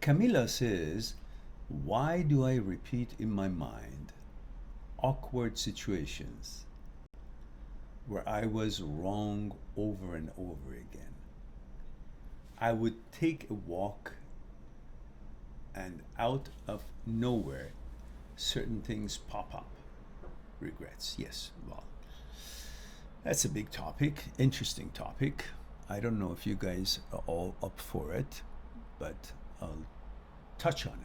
Camilla says, why do I repeat in my mind awkward situations where I was wrong over and over again? I would take a walk and out of nowhere, certain things pop up. Regrets. Yes, well, that's a big topic, interesting topic. I don't know if you guys are all up for it, but I'll touch on it.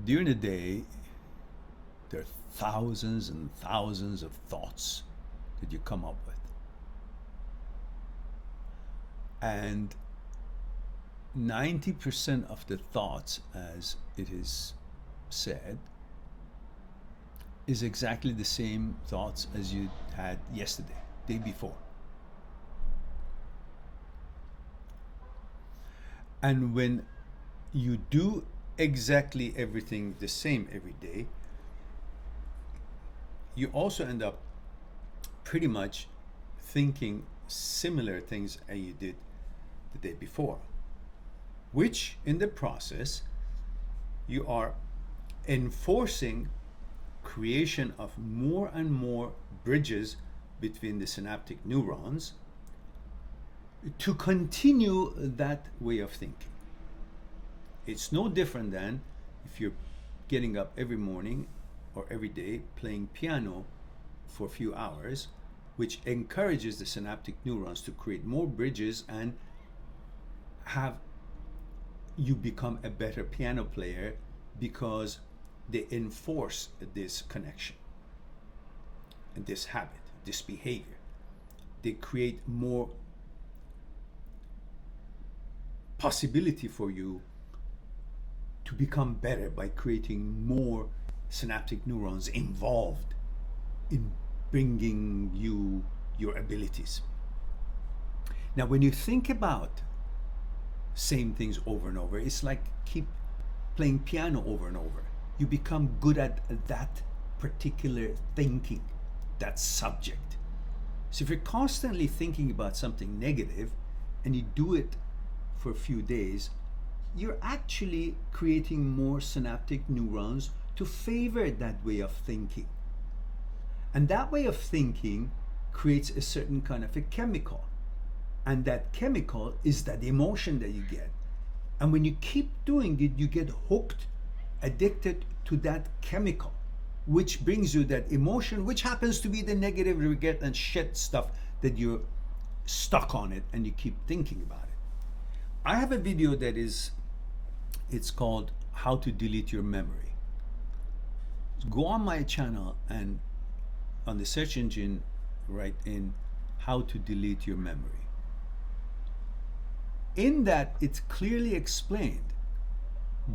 During the day, there are thousands and thousands of thoughts that you come up with. And 90% of the thoughts, as it is said, is exactly the same thoughts as you had yesterday, day before. And when you do exactly everything the same every day, you also end up pretty much thinking similar things as you did the day before, which in the process you are enforcing creation of more and more bridges between the synaptic neurons to continue that way of thinking. It's no different than if you're getting up every morning or every day playing piano for a few hours, which encourages the synaptic neurons to create more bridges and have you become a better piano player because they enforce this connection and this habit, this behavior. They create more possibility for you to become better by creating more synaptic neurons involved in bringing you your abilities. Now, when you think about same things over and over, it's like keep playing piano over and over. You become good at that particular thinking, that subject. So if you're constantly thinking about something negative and you do it for a few days, you're actually creating more synaptic neurons to favor that way of thinking. And that way of thinking creates a certain kind of a chemical. And that chemical is that emotion that you get. And when you keep doing it, you get hooked, addicted to that chemical, which brings you that emotion, which happens to be the negative regret and shit stuff that you're stuck on it and you keep thinking about it. I have a video that it's called How to Delete Your Memory. Go on my channel and on the search engine write in How to Delete Your Memory. In that, it's clearly explained,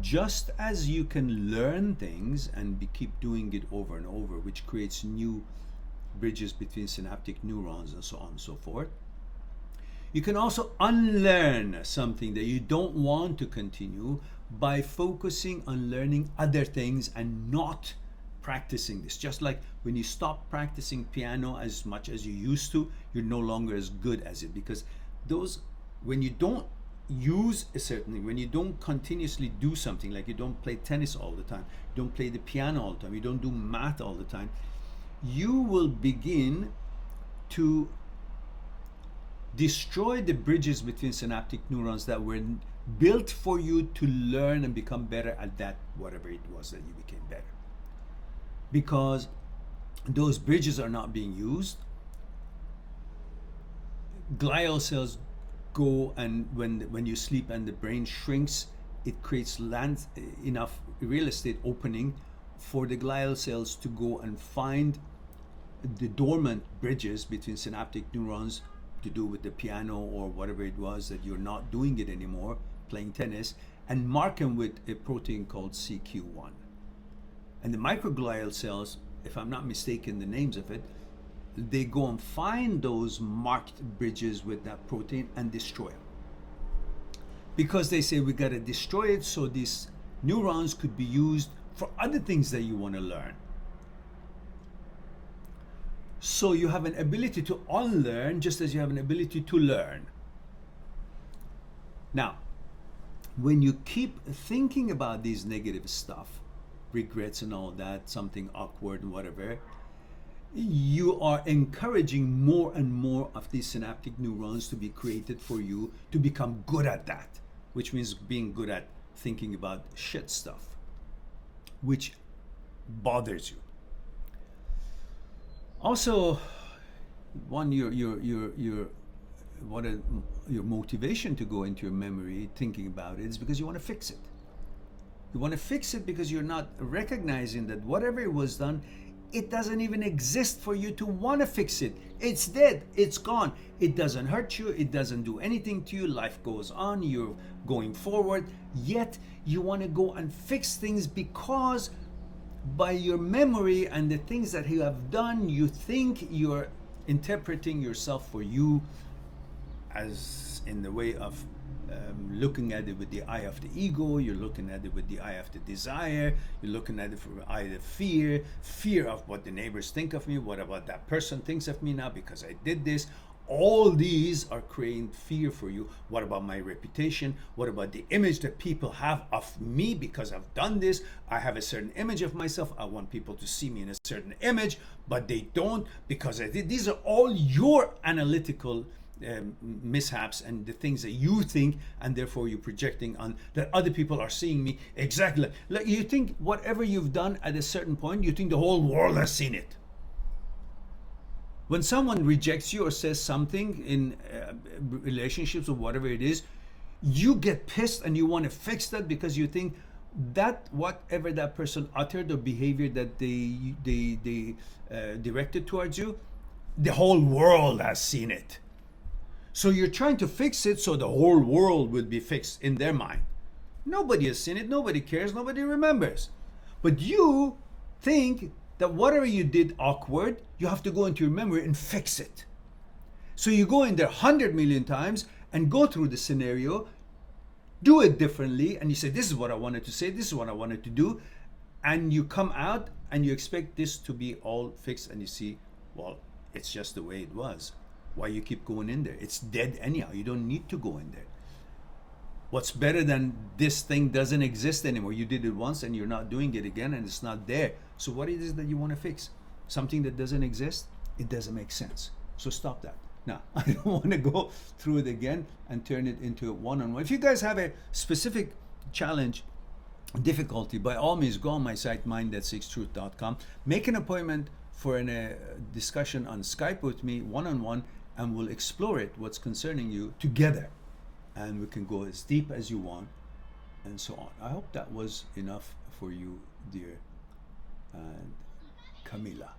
just as you can learn things and keep doing it over and over, which creates new bridges between synaptic neurons and so on and so forth, you can also unlearn something that you don't want to continue by focusing on learning other things and not practicing this. Just like when you stop practicing piano as much as you used to, you're no longer as good as it, because when you don't use a certain thing, when you don't continuously do something, like you don't play tennis all the time, you don't play the piano all the time, you don't do math all the time, you will begin to destroy the bridges between synaptic neurons that were built for you to learn and become better at that, whatever it was that you became better. Because those bridges are not being used. Glial cells go, and when you sleep and the brain shrinks, it creates enough real estate opening for the glial cells to go and find the dormant bridges between synaptic neurons to do with the piano or whatever it was that you're not doing it anymore, playing tennis, and mark them with a protein called CQ1. And the microglial cells, if I'm not mistaken the names of it, they go and find those marked bridges with that protein and destroy them. Because they say we got to destroy it so these neurons could be used for other things that you want to learn. So you have an ability to unlearn just as you have an ability to learn. Now, when you keep thinking about these negative stuff, regrets and all that, something awkward and whatever, you are encouraging more and more of these synaptic neurons to be created for you to become good at that, which means being good at thinking about shit stuff, which bothers you. Also, your motivation to go into your memory thinking about it is because you want to fix it. You want to fix it because you're not recognizing that whatever it was done, it doesn't even exist for you to want to fix it. It's dead. It's gone. It doesn't hurt you. It doesn't do anything to you. Life goes on. You're going forward. Yet you want to go and fix things because by your memory and the things that you have done, you think you're interpreting yourself for you as in the way of looking at it with the eye of the ego. You're looking at it with the eye of the desire. You're looking at it from the eye of fear of what the neighbors think of me. What about that person thinks of me now because I did this? All these are creating fear for you. What about my reputation? What about the image that people have of me because I've done this? I have a certain image of myself. I want people to see me in a certain image, but they don't because I did. These are all your analytical mishaps and the things that you think, and therefore you're projecting on that other people are seeing me exactly like you think. Whatever you've done at a certain point, you think the whole world has seen it. When someone rejects you or says something in relationships or whatever it is, you get pissed and you want to fix that because you think that whatever that person uttered or behavior that they directed towards you, the whole world has seen it. So you're trying to fix it so the whole world would be fixed in their mind. Nobody has seen it, nobody cares, nobody remembers. But you think that whatever you did awkward, you have to go into your memory and fix it. So you go in there 100 million times and go through the scenario, do it differently, and you say, this is what I wanted to say, this is what I wanted to do, and you come out and you expect this to be all fixed, and you see, well, it's just the way it was. Why you keep going in there? It's dead anyhow. You don't need to go in there. What's better than this thing doesn't exist anymore? You did it once and you're not doing it again and it's not there. So what is it that you want to fix? Something that doesn't exist? It doesn't make sense. So stop that. Now, I don't want to go through it again and turn it into a one-on-one. If you guys have a specific challenge, difficulty, by all means, go on my site, mindthat6truth.com. Make an appointment for a discussion on Skype with me, one-on-one, and we'll explore it, what's concerning you, together. And we can go as deep as you want, and so on. I hope that was enough for you, dear Camila.